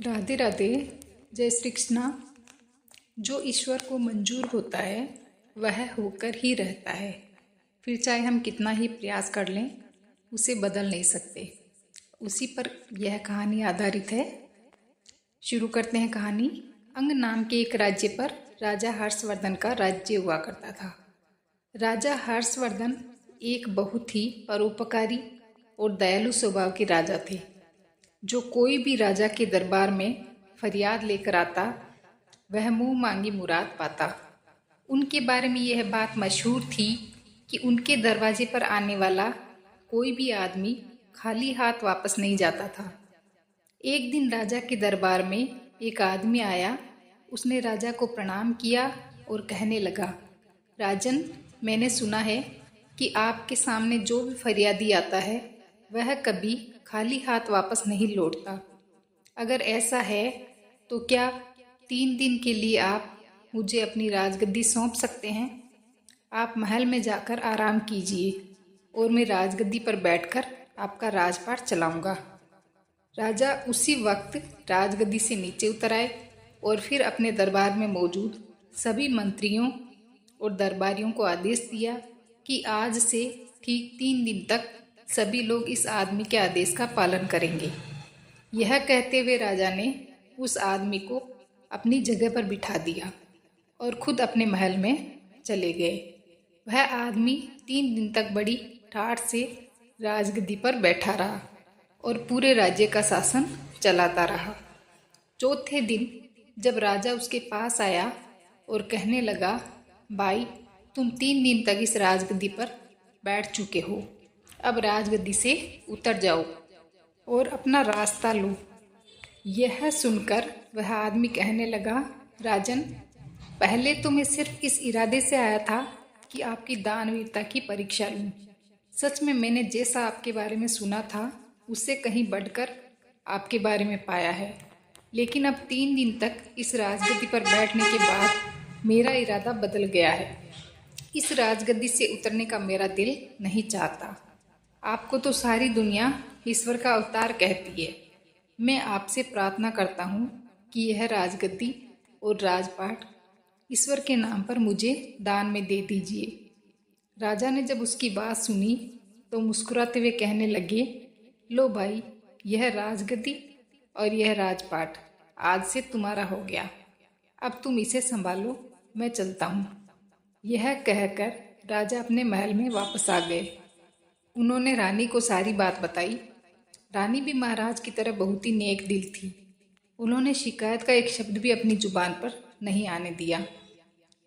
राधे राधे। जय श्री कृष्णा। जो ईश्वर को मंजूर होता है वह होकर ही रहता है, फिर चाहे हम कितना ही प्रयास कर लें उसे बदल नहीं सकते। उसी पर यह कहानी आधारित है। शुरू करते हैं कहानी। अंग नाम के एक राज्य पर राजा हर्षवर्धन का राज्य हुआ करता था। राजा हर्षवर्धन एक बहुत ही परोपकारी और दयालु स्वभाव के राजा थे। जो कोई भी राजा के दरबार में फरियाद लेकर आता वह मुंह मांगी मुराद पाता। उनके बारे में यह बात मशहूर थी कि उनके दरवाजे पर आने वाला कोई भी आदमी खाली हाथ वापस नहीं जाता था। एक दिन राजा के दरबार में एक आदमी आया। उसने राजा को प्रणाम किया और कहने लगा, राजन, मैंने सुना है कि आपके सामने जो भी फरियादी आता है वह कभी खाली हाथ वापस नहीं लौटता। अगर ऐसा है तो क्या 3 दिन के लिए आप मुझे अपनी राजगद्दी सौंप सकते हैं? आप महल में जाकर आराम कीजिए और मैं राजगद्दी पर बैठकर आपका राजपाट चलाऊंगा। राजा उसी वक्त राजगद्दी से नीचे उतर आए और फिर अपने दरबार में मौजूद सभी मंत्रियों और दरबारियों को आदेश दिया कि आज से ठीक 3 दिन तक सभी लोग इस आदमी के आदेश का पालन करेंगे। यह कहते हुए राजा ने उस आदमी को अपनी जगह पर बिठा दिया और खुद अपने महल में चले गए। वह आदमी 3 दिन तक बड़ी ठाठ से राजगद्दी पर बैठा रहा और पूरे राज्य का शासन चलाता रहा। चौथे दिन जब राजा उसके पास आया और कहने लगा, भाई, तुम 3 दिन तक इस राजगद्दी पर बैठ चुके हो, अब राजगद्दी से उतर जाओ और अपना रास्ता लो। यह सुनकर वह आदमी कहने लगा, राजन, पहले तो मैं सिर्फ इस इरादे से आया था कि आपकी दानवीरता की परीक्षा लूं। सच में मैंने जैसा आपके बारे में सुना था उससे कहीं बढ़कर आपके बारे में पाया है, लेकिन अब 3 दिन तक इस राजगद्दी पर बैठने के बाद मेरा इरादा बदल गया है। इस राजगद्दी से उतरने का मेरा दिल नहीं चाहता। आपको तो सारी दुनिया ईश्वर का अवतार कहती है। मैं आपसे प्रार्थना करता हूँ कि यह राजगद्दी और राजपाट ईश्वर के नाम पर मुझे दान में दे दीजिए। राजा ने जब उसकी बात सुनी तो मुस्कुराते हुए कहने लगे, लो भाई, यह राजगद्दी और यह राजपाट आज से तुम्हारा हो गया। अब तुम इसे संभालो, मैं चलता हूँ। यह कहकर राजा अपने महल में वापस आ गए। उन्होंने रानी को सारी बात बताई। रानी भी महाराज की तरह बहुत ही नेक दिल थी। उन्होंने शिकायत का एक शब्द भी अपनी जुबान पर नहीं आने दिया।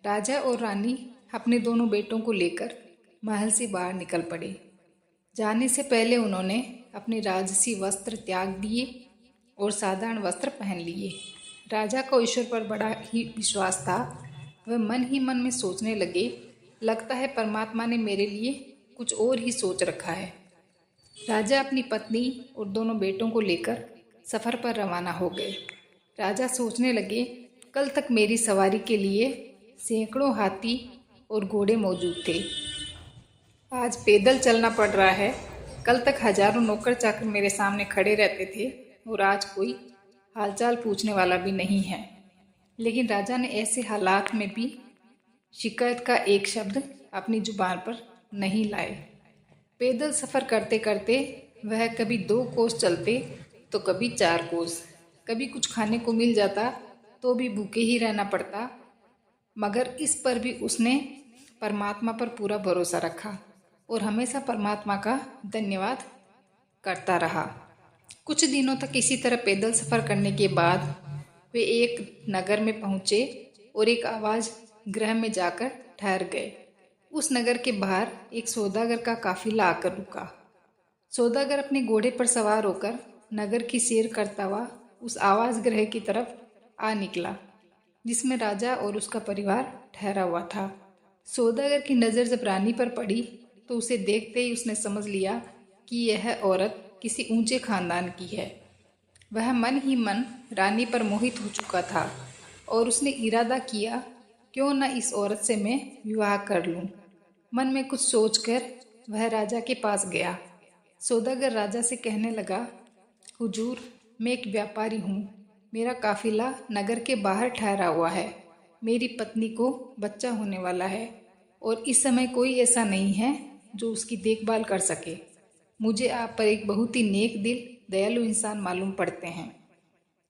राजा और रानी अपने दोनों बेटों को लेकर महल से बाहर निकल पड़े। जाने से पहले उन्होंने अपने राजसी वस्त्र त्याग दिए और साधारण वस्त्र पहन लिए। राजा को ईश्वर पर बड़ा ही विश्वास था। वह मन ही मन में सोचने लगे, लगता है परमात्मा ने मेरे लिए कुछ और ही सोच रखा है। राजा अपनी पत्नी और दोनों बेटों को लेकर सफ़र पर रवाना हो गए। राजा सोचने लगे, कल तक मेरी सवारी के लिए सैकड़ों हाथी और घोड़े मौजूद थे, आज पैदल चलना पड़ रहा है। कल तक हजारों नौकर चाकर मेरे सामने खड़े रहते थे और आज कोई हालचाल पूछने वाला भी नहीं है। लेकिन राजा ने ऐसे हालात में भी शिकायत का एक शब्द अपनी जुबान पर नहीं लाए। पैदल सफ़र करते करते वह कभी 2 कोस चलते तो कभी 4 कोस। कभी कुछ खाने को मिल जाता तो भी भूखे ही रहना पड़ता, मगर इस पर भी उसने परमात्मा पर पूरा भरोसा रखा और हमेशा परमात्मा का धन्यवाद करता रहा। कुछ दिनों तक इसी तरह पैदल सफ़र करने के बाद वे एक नगर में पहुँचे और एक आवाज़ गृह में जाकर ठहर गए। उस नगर के बाहर एक सौदागर का काफिला आकर रुका। सौदागर अपने घोड़े पर सवार होकर नगर की सैर करता हुआ उस आवास गृह की तरफ आ निकला जिसमें राजा और उसका परिवार ठहरा हुआ था। सौदागर की नज़र जब रानी पर पड़ी तो उसे देखते ही उसने समझ लिया कि यह औरत किसी ऊंचे खानदान की है। वह मन ही मन रानी पर मोहित हो चुका था और उसने इरादा किया, क्यों न इस औरत से मैं विवाह कर लूं। मन में कुछ सोचकर वह राजा के पास गया। सौदागर राजा से कहने लगा, हुजूर, मैं एक व्यापारी हूँ। मेरा काफिला नगर के बाहर ठहरा हुआ है। मेरी पत्नी को बच्चा होने वाला है और इस समय कोई ऐसा नहीं है जो उसकी देखभाल कर सके। मुझे आप पर एक बहुत ही नेक दिल, दयालु इंसान मालूम पड़ते हैं।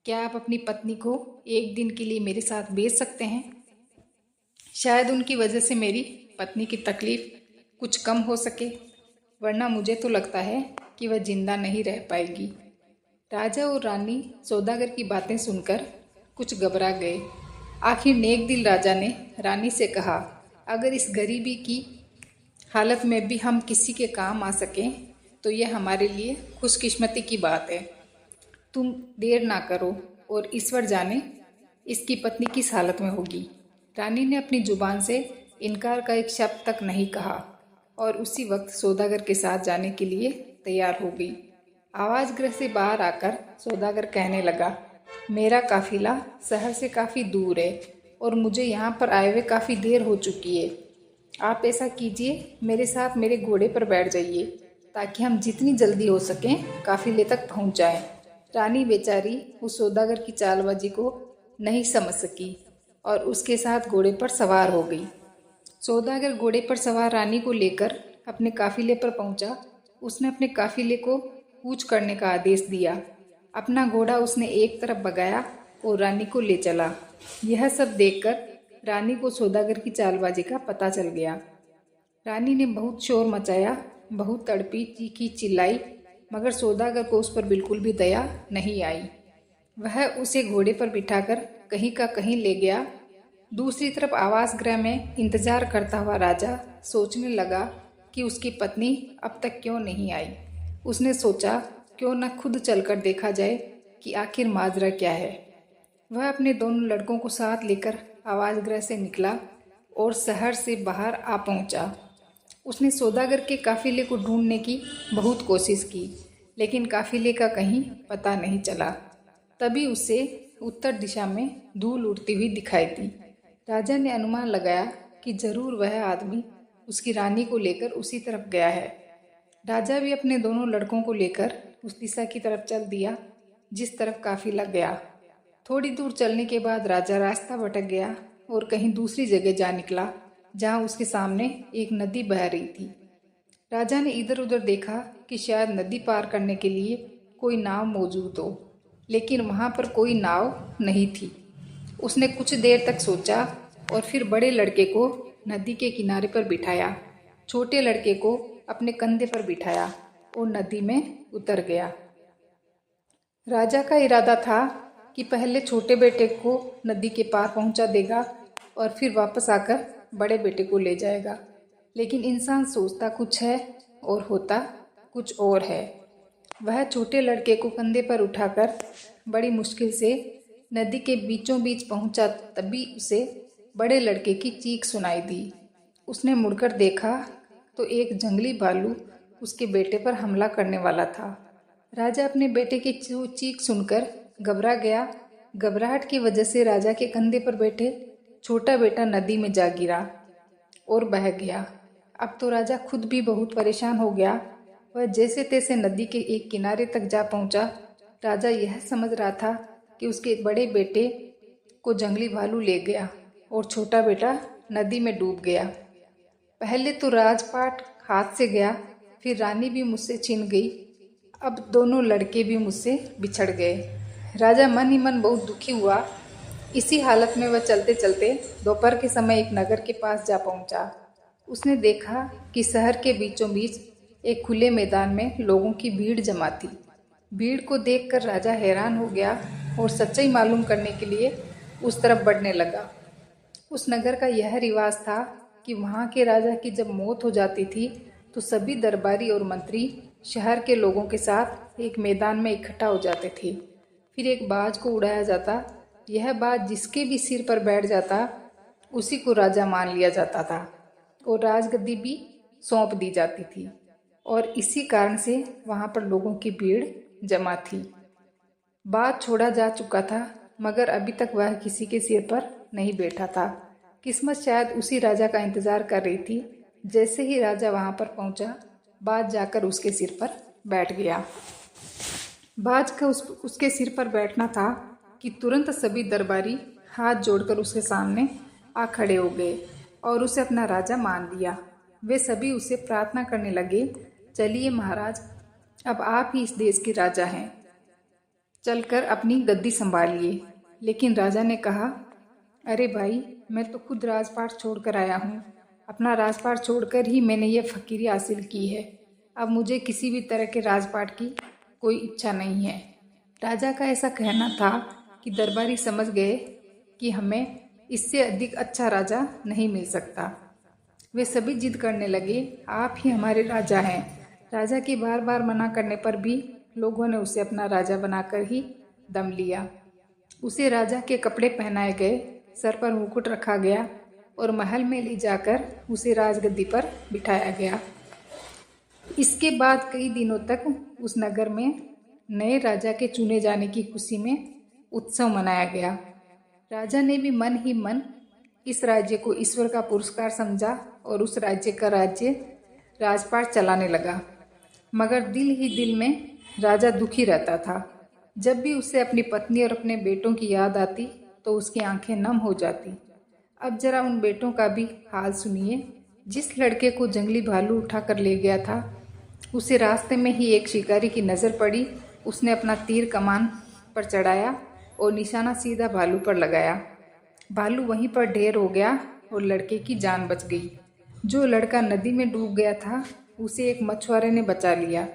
क्या आप अपनी पत्नी को एक दिन के लिए मेरे साथ भेज सकते हैं? शायद उनकी वजह से मेरी पत्नी की तकलीफ कुछ कम हो सके, वरना मुझे तो लगता है कि वह जिंदा नहीं रह पाएगी। राजा और रानी सौदागर की बातें सुनकर कुछ घबरा गए। आखिर नेक दिल राजा ने रानी से कहा, अगर इस गरीबी की हालत में भी हम किसी के काम आ सकें तो यह हमारे लिए खुशकिस्मती की बात है। तुम देर ना करो और ईश्वर जाने इसकी पत्नी किस हालत में होगी। रानी ने अपनी जुबान से इनकार का एक शब्द तक नहीं कहा और उसी वक्त सौदागर के साथ जाने के लिए तैयार हो गई। आवाज गृह से बाहर आकर सौदागर कहने लगा, मेरा काफिला शहर से काफ़ी दूर है और मुझे यहाँ पर आए हुए काफ़ी देर हो चुकी है। आप ऐसा कीजिए, मेरे साथ मेरे घोड़े पर बैठ जाइए ताकि हम जितनी जल्दी हो सकें काफिले तक पहुँच जाएं। रानी बेचारी उस सौदागर की चालबाजी को नहीं समझ सकी और उसके साथ घोड़े पर सवार हो गई। सौदागर घोड़े पर सवार रानी को लेकर अपने काफिले पर पहुंचा। उसने अपने काफिले को कूच करने का आदेश दिया। अपना घोड़ा उसने एक तरफ भगाया और रानी को ले चला। यह सब देखकर रानी को सौदागर की चालबाजी का पता चल गया। रानी ने बहुत शोर मचाया, बहुत तड़पी, चीखी, चिल्लाई, मगर सौदागर को उस पर बिल्कुल भी दया नहीं आई। वह उसे घोड़े पर बिठाकर कहीं का कहीं ले गया। दूसरी तरफ आवास गृह में इंतजार करता हुआ राजा सोचने लगा कि उसकी पत्नी अब तक क्यों नहीं आई। उसने सोचा, क्यों न खुद चलकर देखा जाए कि आखिर माजरा क्या है। वह अपने दोनों लड़कों को साथ लेकर आवास गृह से निकला और शहर से बाहर आ पहुंचा। उसने सौदागर के काफिले को ढूंढने की बहुत कोशिश की, लेकिन काफिले का कहीं पता नहीं चला। तभी उसे उत्तर दिशा में धूल उड़ती हुई दिखाई दी। राजा ने अनुमान लगाया कि जरूर वह आदमी उसकी रानी को लेकर उसी तरफ गया है। राजा भी अपने दोनों लड़कों को लेकर उस दिशा की तरफ चल दिया जिस तरफ काफिला गया। थोड़ी दूर चलने के बाद राजा रास्ता भटक गया और कहीं दूसरी जगह जा निकला जहां उसके सामने एक नदी बह रही थी। राजा ने इधर उधर देखा कि शायद नदी पार करने के लिए कोई नाव मौजूद हो, लेकिन वहां पर कोई नाव नहीं थी। उसने कुछ देर तक सोचा और फिर बड़े लड़के को नदी के किनारे पर बिठाया, छोटे लड़के को अपने कंधे पर बिठाया और नदी में उतर गया। राजा का इरादा था कि पहले छोटे बेटे को नदी के पार पहुंचा देगा और फिर वापस आकर बड़े बेटे को ले जाएगा, लेकिन इंसान सोचता कुछ है और होता कुछ और है। वह छोटे लड़के को कंधे पर उठाकर बड़ी मुश्किल से नदी के बीचों बीच पहुंचा। तभी उसे बड़े लड़के की चीख सुनाई दी। उसने मुड़कर देखा तो एक जंगली भालू उसके बेटे पर हमला करने वाला था। राजा अपने बेटे की चीख सुनकर घबरा गया। घबराहट की वजह से राजा के कंधे पर बैठे छोटा बेटा नदी में जा गिरा और बह गया। अब तो राजा खुद भी बहुत परेशान हो गया। वह जैसे तैसे नदी के एक किनारे तक जा पहुंचा। राजा यह समझ रहा था कि उसके बड़े बेटे को जंगली भालू ले गया और छोटा बेटा नदी में डूब गया। पहले तो राजपाट हाथ से गया, फिर रानी भी मुझसे छिन गई, अब दोनों लड़के भी मुझसे बिछड़ गए। राजा मन ही मन बहुत दुखी हुआ। इसी हालत में वह चलते चलते दोपहर के समय एक नगर के पास जा पहुंचा। उसने देखा कि शहर के बीचों बीच एक खुले मैदान में लोगों की भीड़ जमा थी। भीड़ को देखकर राजा हैरान हो गया और सच्चाई मालूम करने के लिए उस तरफ बढ़ने लगा। उस नगर का यह रिवाज था कि वहाँ के राजा की जब मौत हो जाती थी तो सभी दरबारी और मंत्री शहर के लोगों के साथ एक मैदान में इकट्ठा हो जाते थे। फिर एक बाज को उड़ाया जाता। यह बाज जिसके भी सिर पर बैठ जाता उसी को राजा मान लिया जाता था और राजगद्दी भी सौंप दी जाती थी, और इसी कारण से वहाँ पर लोगों की भीड़ जमा थी। बाज छोड़ा जा चुका था, मगर अभी तक वह किसी के सिर पर नहीं बैठा था। किस्मत शायद उसी राजा का इंतजार कर रही थी। जैसे ही राजा वहाँ पर पहुँचा, बाज जाकर उसके सिर पर बैठ गया। बाज का उसके सिर पर बैठना था कि तुरंत सभी दरबारी हाथ जोड़कर उसके सामने आ खड़े हो गए और उसे अपना राजा मान लिया। वे सभी उसे प्रार्थना करने लगे, चलिए महाराज, अब आप ही इस देश के राजा हैं, चलकर अपनी गद्दी संभालिए। लेकिन राजा ने कहा, अरे भाई, मैं तो खुद राजपाट छोड़कर आया हूँ। अपना राजपाट छोड़कर ही मैंने ये फकीरी हासिल की है। अब मुझे किसी भी तरह के राजपाट की कोई इच्छा नहीं है। राजा का ऐसा कहना था कि दरबारी समझ गए कि हमें इससे अधिक अच्छा राजा नहीं मिल सकता। वे सभी जिद करने लगे, आप ही हमारे राजा हैं। राजा के बार बार मना करने पर भी लोगों ने उसे अपना राजा बनाकर ही दम लिया। उसे राजा के कपड़े पहनाए गए, सर पर मुकुट रखा गया और महल में ले जाकर उसे राजगद्दी पर बिठाया गया। इसके बाद कई दिनों तक उस नगर में नए राजा के चुने जाने की खुशी में उत्सव मनाया गया। राजा ने भी मन ही मन इस राज्य को ईश्वर का पुरस्कार समझा और उस राज्य का राजपाट चलाने लगा। मगर दिल ही दिल में राजा दुखी रहता था। जब भी उसे अपनी पत्नी और अपने बेटों की याद आती तो उसकी आंखें नम हो जाती। अब जरा उन बेटों का भी हाल सुनिए। जिस लड़के को जंगली भालू उठा कर ले गया था, उसे रास्ते में ही एक शिकारी की नज़र पड़ी। उसने अपना तीर कमान पर चढ़ाया और निशाना सीधा भालू पर लगाया। भालू वहीं पर ढेर हो गया और लड़के की जान बच गई। जो लड़का नदी में डूब गया था, उसे एक मछुआरे ने बचा लिया।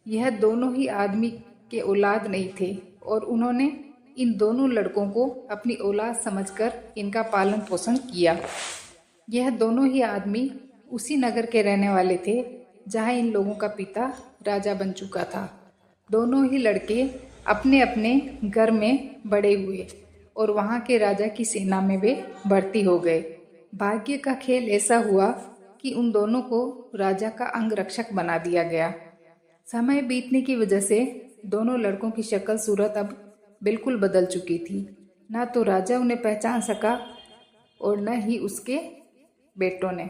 यह दोनों ही आदमी के औलाद नहीं थे और उन्होंने इन दोनों लड़कों को अपनी औलाद समझकर इनका पालन पोषण किया। यह दोनों ही आदमी उसी नगर के रहने वाले थे जहां इन लोगों का पिता राजा बन चुका था। दोनों ही लड़के अपने अपने घर में बड़े हुए और वहां के राजा की सेना में वे भर्ती हो गए। भाग्य का खेल ऐसा हुआ कि उन दोनों को राजा का अंगरक्षक बना दिया गया। समय बीतने की वजह से दोनों लड़कों की शक्ल सूरत अब बिल्कुल बदल चुकी थी। ना तो राजा उन्हें पहचान सका और न ही उसके बेटों ने।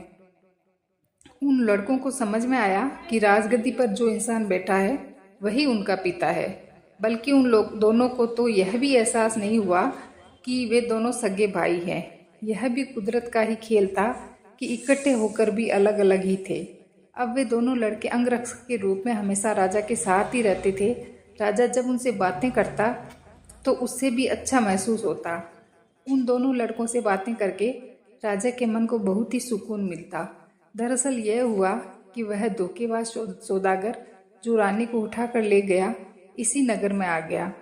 उन लड़कों को समझ में आया कि राजगद्दी पर जो इंसान बैठा है वही उनका पिता है। बल्कि उन लोग दोनों को तो यह भी एहसास नहीं हुआ कि वे दोनों सगे भाई हैं। यह भी कुदरत का ही खेल था कि इकट्ठे होकर भी अलग अलग ही थे। अब वे दोनों लड़के अंगरक्षक के रूप में हमेशा राजा के साथ ही रहते थे। राजा जब उनसे बातें करता तो उससे भी अच्छा महसूस होता। उन दोनों लड़कों से बातें करके राजा के मन को बहुत ही सुकून मिलता। दरअसल यह हुआ कि वह धोखेबाज सौदागर जो रानी को उठा कर ले गया, इसी नगर में आ गया।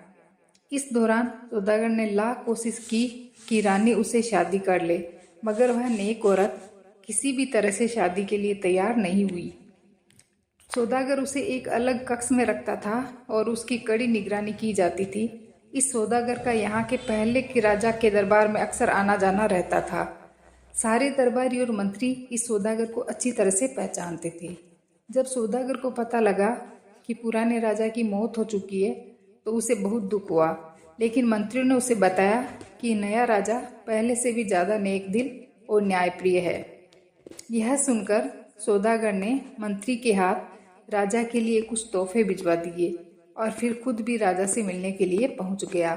इस दौरान सौदागर ने लाख कोशिश की कि रानी उसे शादी कर ले, मगर वह नेक औरत किसी भी तरह से शादी के लिए तैयार नहीं हुई। सौदागर उसे एक अलग कक्ष में रखता था और उसकी कड़ी निगरानी की जाती थी। इस सौदागर का यहाँ के पहले के राजा के दरबार में अक्सर आना जाना रहता था। सारे दरबारी और मंत्री इस सौदागर को अच्छी तरह से पहचानते थे। जब सौदागर को पता लगा कि पुराने राजा की मौत हो चुकी है तो उसे बहुत दुख हुआ। लेकिन मंत्रियों ने उसे बताया कि नया राजा पहले से भी ज़्यादा नेक दिल और न्यायप्रिय है। यह सुनकर सौदागर ने मंत्री के हाथ राजा के लिए कुछ तोहफे भिजवा दिए और फिर खुद भी राजा से मिलने के लिए पहुंच गया।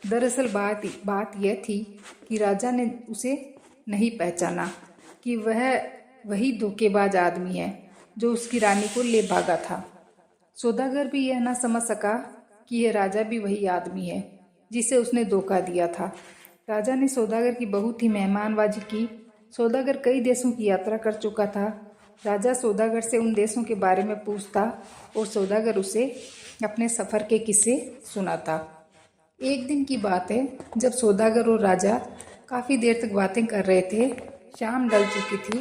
दरअसल बात यह थी कि राजा ने उसे नहीं पहचाना कि वह वही धोखेबाज आदमी है जो उसकी रानी को ले भागा था। सौदागर भी यह ना समझ सका कि यह राजा भी वही आदमी है जिसे उसने धोखा दिया था। राजा ने सौदागर की बहुत ही मेहमानबाजी की। सौदागर कई देशों की यात्रा कर चुका था। राजा सौदागर से उन देशों के बारे में पूछता और सौदागर उसे अपने सफ़र के किस्से सुनाता। एक दिन की बात है, जब सौदागर और राजा काफ़ी देर तक बातें कर रहे थे। शाम ढल चुकी थी।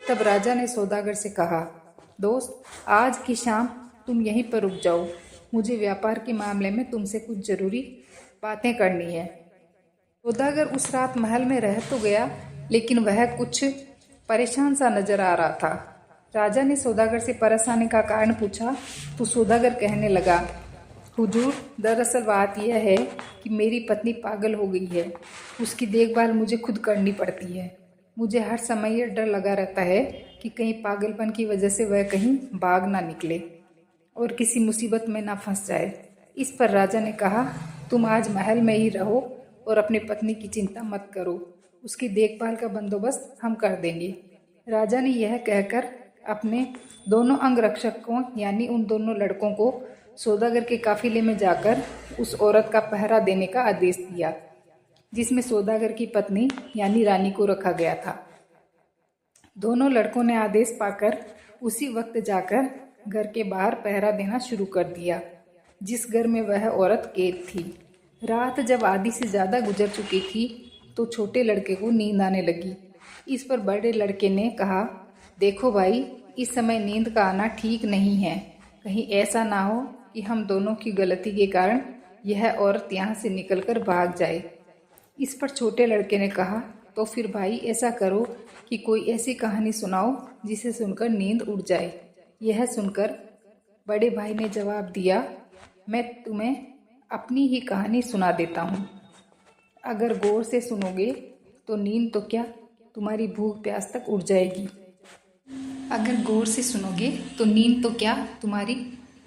तब राजा ने सौदागर से कहा, दोस्त, आज की शाम तुम यहीं पर रुक जाओ। मुझे व्यापार के मामले में तुमसे कुछ ज़रूरी बातें करनी है। सौदागर उस रात महल में रह तो गया, लेकिन वह कुछ परेशान सा नजर आ रहा था। राजा ने सौदागर से परेशानी का कारण पूछा तो सौदागर कहने लगा, हुजूर, दरअसल बात यह है कि मेरी पत्नी पागल हो गई है। उसकी देखभाल मुझे खुद करनी पड़ती है। मुझे हर समय यह डर लगा रहता है कि कहीं पागलपन की वजह से वह कहीं भाग ना निकले और किसी मुसीबत में ना फंस जाए। इस पर राजा ने कहा, तुम आज महल में ही रहो और अपनी पत्नी की चिंता मत करो, उसकी देखभाल का बंदोबस्त हम कर देंगे। राजा ने यह कहकर अपने दोनों अंगरक्षकों यानी उन दोनों लड़कों को सौदागर के काफिले में जाकर उस औरत का पहरा देने का आदेश दिया जिसमें सौदागर की पत्नी यानी रानी को रखा गया था। दोनों लड़कों ने आदेश पाकर उसी वक्त जाकर घर के बाहर पहरा देना शुरू कर दिया जिस घर में वह औरत कैद थी। रात जब आधी से ज़्यादा गुजर चुकी थी तो छोटे लड़के को नींद आने लगी। इस पर बड़े लड़के ने कहा, देखो भाई, इस समय नींद का आना ठीक नहीं है, कहीं ऐसा ना हो कि हम दोनों की गलती के कारण यह औरत यहाँ से निकलकर भाग जाए। इस पर छोटे लड़के ने कहा, तो फिर भाई ऐसा करो कि कोई ऐसी कहानी सुनाओ जिसे सुनकर नींद उड़ जाए। यह सुनकर बड़े भाई ने जवाब दिया, मैं तुम्हें अपनी ही कहानी सुना देता हूँ। अगर गौर से सुनोगे तो नींद तो क्या, तुम्हारी भूख प्यास तक उड़ जाएगी। अगर गौर से सुनोगे तो नींद तो क्या, तुम्हारी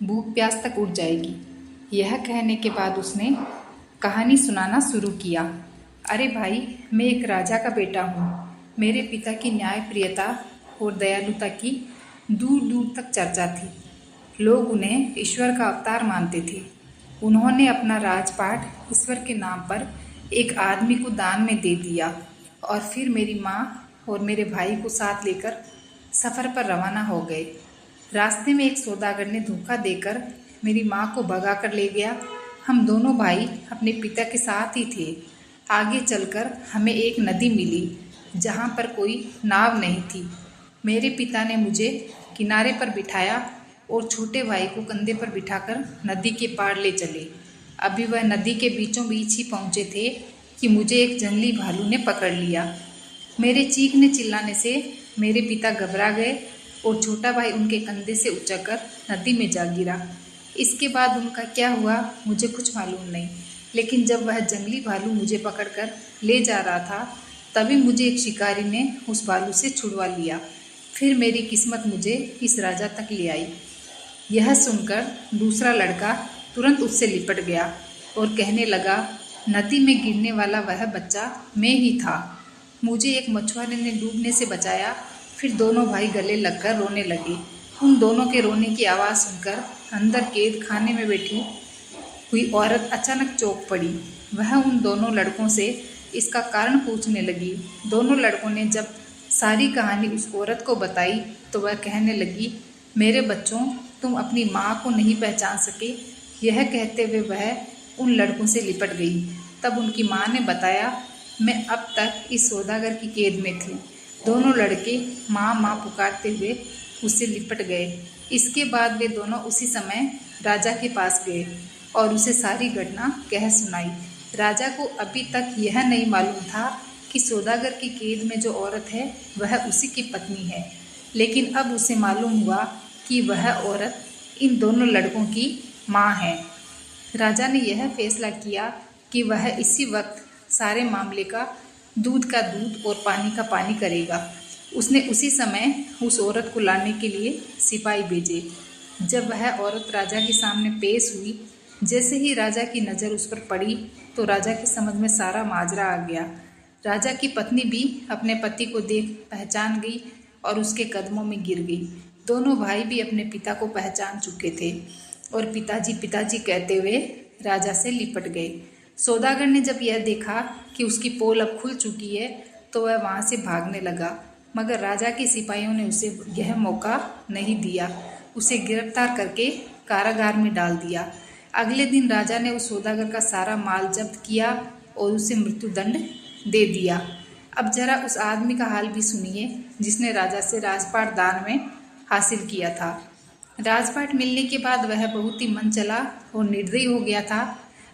भूख प्यास तक उड़ जाएगी। यह कहने के बाद उसने कहानी सुनाना शुरू किया। अरे भाई, मैं एक राजा का बेटा हूँ। मेरे पिता की न्यायप्रियता और दयालुता की दूर दूर तक चर्चा थी। लोग उन्हें ईश्वर का अवतार मानते थे। उन्होंने अपना राजपाट ईश्वर के नाम पर एक आदमी को दान में दे दिया और फिर मेरी माँ और मेरे भाई को साथ लेकर सफ़र पर रवाना हो गए। रास्ते में एक सौदागर ने धोखा देकर मेरी माँ को भगा कर ले गया। हम दोनों भाई अपने पिता के साथ ही थे। आगे चलकर हमें एक नदी मिली जहाँ पर कोई नाव नहीं थी। मेरे पिता ने मुझे किनारे पर बिठाया और छोटे भाई को कंधे पर बिठाकर नदी के पार ले चले। अभी वह नदी के बीचों बीच ही पहुँचे थे कि मुझे एक जंगली भालू ने पकड़ लिया। मेरे चीखने चिल्लाने से मेरे पिता घबरा गए और छोटा भाई उनके कंधे से उचककर नदी में जा गिरा। इसके बाद उनका क्या हुआ मुझे कुछ मालूम नहीं, लेकिन जब वह जंगली भालू मुझे पकड़कर ले जा रहा था तभी मुझे एक शिकारी ने उस भालू से छुड़वा लिया। फिर मेरी किस्मत मुझे इस राजा तक ले आई। यह सुनकर दूसरा लड़का तुरंत उससे लिपट गया और कहने लगा, नदी में गिरने वाला वह बच्चा मैं ही था। मुझे एक मछुआरे ने डूबने से बचाया। फिर दोनों भाई गले लगकर रोने लगे। उन दोनों के रोने की आवाज़ सुनकर अंदर कैद खाने में बैठी हुई औरत अचानक चौंक पड़ी। वह उन दोनों लड़कों से इसका कारण पूछने लगी। दोनों लड़कों ने जब सारी कहानी उस औरत को बताई तो वह कहने लगी, मेरे बच्चों, तुम अपनी माँ को नहीं पहचान सके। यह कहते हुए वह उन लड़कों से लिपट गई। तब उनकी माँ ने बताया, मैं अब तक इस सौदागर की कैद में थी। दोनों लड़के माँ माँ पुकारते हुए उससे लिपट गए। इसके बाद वे दोनों उसी समय राजा के पास गए और उसे सारी घटना कह सुनाई। राजा को अभी तक यह नहीं मालूम था कि सौदागर की कैद में जो औरत है वह उसी की पत्नी है, लेकिन अब उसे मालूम हुआ कि वह औरत इन दोनों लड़कों की माँ है। राजा ने यह फैसला किया कि वह इसी वक्त सारे मामले का दूध और पानी का पानी करेगा। उसने उसी समय उस औरत को लाने के लिए सिपाही भेजे। जब वह औरत राजा के सामने पेश हुई, जैसे ही राजा की नज़र उस पर पड़ी तो राजा की समझ में सारा माजरा आ गया। राजा की पत्नी भी अपने पति को देख पहचान गई और उसके कदमों में गिर गई। दोनों भाई भी अपने पिता को पहचान चुके थे और पिताजी पिताजी कहते हुए राजा से लिपट गए। सौदागर ने जब यह देखा कि उसकी पोल अब खुल चुकी है तो वह वहाँ से भागने लगा, मगर राजा के सिपाहियों ने उसे यह मौका नहीं दिया। उसे गिरफ्तार करके कारागार में डाल दिया। अगले दिन राजा ने उस सौदागर का सारा माल जब्त किया और उसे मृत्युदंड दे दिया। अब जरा उस आदमी का हाल भी सुनिए जिसने राजा से राजपाट दान में हासिल किया था। राजपाट मिलने के बाद वह बहुत ही मन चला और निर्दयी हो गया था।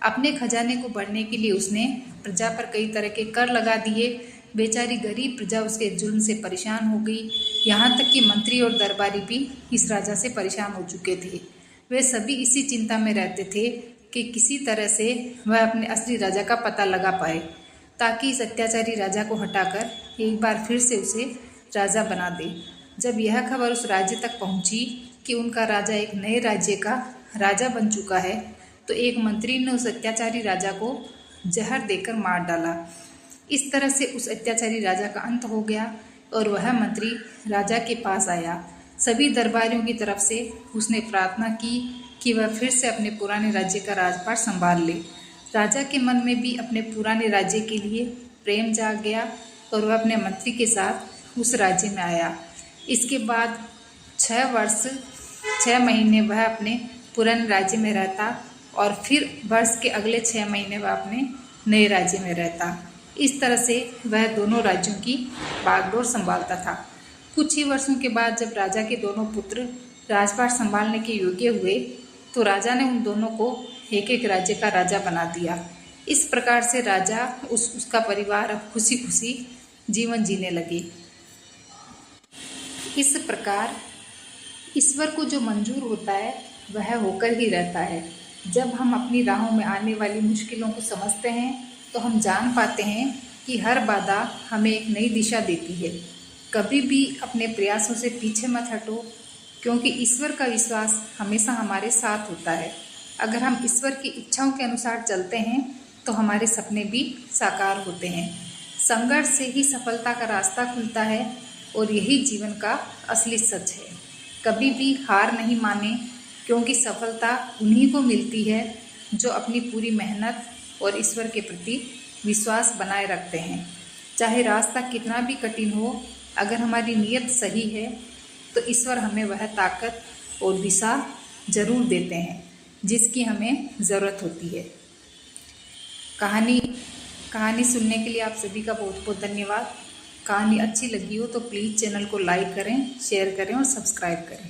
अपने खजाने को भरने के लिए उसने प्रजा पर कई तरह के कर लगा दिए। बेचारी गरीब प्रजा उसके जुल्म से परेशान हो गई। यहाँ तक कि मंत्री और दरबारी भी इस राजा से परेशान हो चुके थे। वे सभी इसी चिंता में रहते थे कि किसी तरह से वह अपने असली राजा का पता लगा पाए ताकि इस अत्याचारी राजा को हटाकर एक बार फिर से उसे राजा बना दे। जब यह खबर उस राज्य तक पहुंची कि उनका राजा एक नए राज्य का राजा बन चुका है तो एक मंत्री ने उस अत्याचारी राजा को जहर देकर मार डाला। इस तरह से उस अत्याचारी राजा का अंत हो गया और वह मंत्री राजा के पास आया। सभी दरबारियों की तरफ से उसने प्रार्थना की कि वह फिर से अपने पुराने राज्य का राजपाट संभाल ले। राजा के मन में भी अपने पुराने राज्य के लिए प्रेम जाग गया और वह अपने मंत्री के साथ उस राज्य में आया। इसके बाद 6 वर्ष 6 महीने वह अपने पुराने राज्य में रहता और फिर वर्ष के अगले 6 महीने वह अपने नए राज्य में रहता। इस तरह से वह दोनों राज्यों की बागडोर संभालता था। कुछ ही वर्षों के बाद जब राजा के दोनों पुत्र राजपाट संभालने के योग्य हुए तो राजा ने उन दोनों को एक एक राज्य का राजा बना दिया। इस प्रकार से राजा उसका परिवार अब खुशी खुशी जीवन जीने लगे। इस प्रकार ईश्वर को जो मंजूर होता है वह होकर ही रहता है। जब हम अपनी राहों में आने वाली मुश्किलों को समझते हैं तो हम जान पाते हैं कि हर बाधा हमें एक नई दिशा देती है। कभी भी अपने प्रयासों से पीछे मत हटो, क्योंकि ईश्वर का विश्वास हमेशा हमारे साथ होता है। अगर हम ईश्वर की इच्छाओं के अनुसार चलते हैं तो हमारे सपने भी साकार होते हैं। संघर्ष से ही सफलता का रास्ता खुलता है और यही जीवन का असली सच है। कभी भी हार नहीं माने, क्योंकि सफलता उन्हीं को मिलती है जो अपनी पूरी मेहनत और ईश्वर के प्रति विश्वास बनाए रखते हैं। चाहे रास्ता कितना भी कठिन हो, अगर हमारी नीयत सही है तो ईश्वर हमें वह ताकत और दिशा जरूर देते हैं जिसकी हमें ज़रूरत होती है। कहानी सुनने के लिए आप सभी का बहुत बहुत धन्यवाद। कहानी अच्छी लगी हो तो प्लीज़ चैनल को लाइक करें, शेयर करें और सब्सक्राइब करें।